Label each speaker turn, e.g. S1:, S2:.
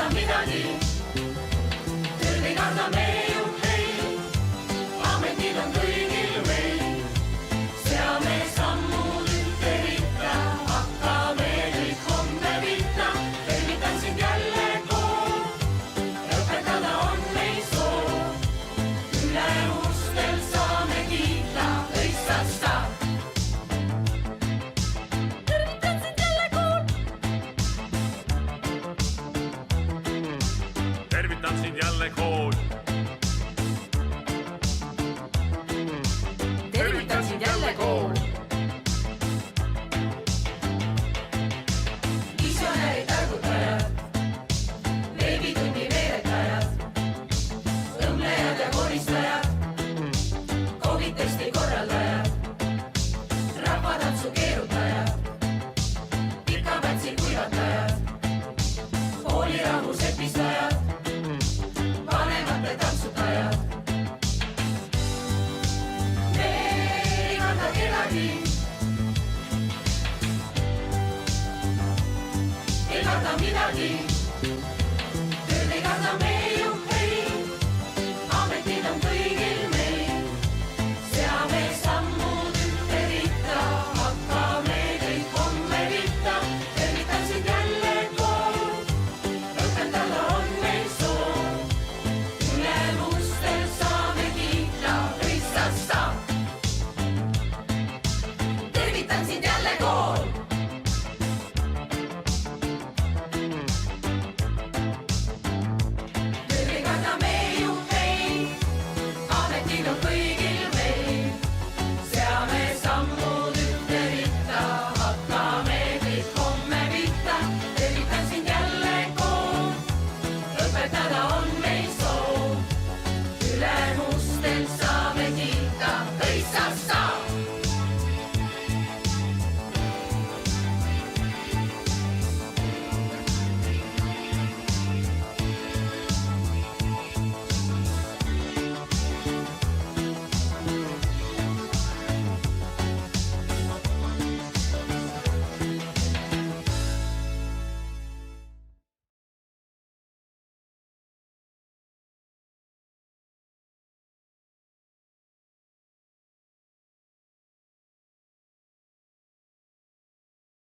S1: karda midagi, tööd ei karda me ju hei, ametid on kõigil meil, seame sammud ühte ritta, hakkame kõik homme pihta. Tervitan sind jälle kool, õpetada on meil soov, ülemustel saame kiita õissasta.
S2: Tervitan sind jälle kool.
S1: Tervitan sind jälle kool. Visionäärid, targutajad, veebitunni veeretajad, õmlejad ja koristajad, COVID-testi korraldajad, rahvatantsu keerutajad, pikapätsi kuivatajad, koolirahu sepistajad, vanemate tantsutajad. Me ei karda kedagi, ei karda midagi, tööd ei karda me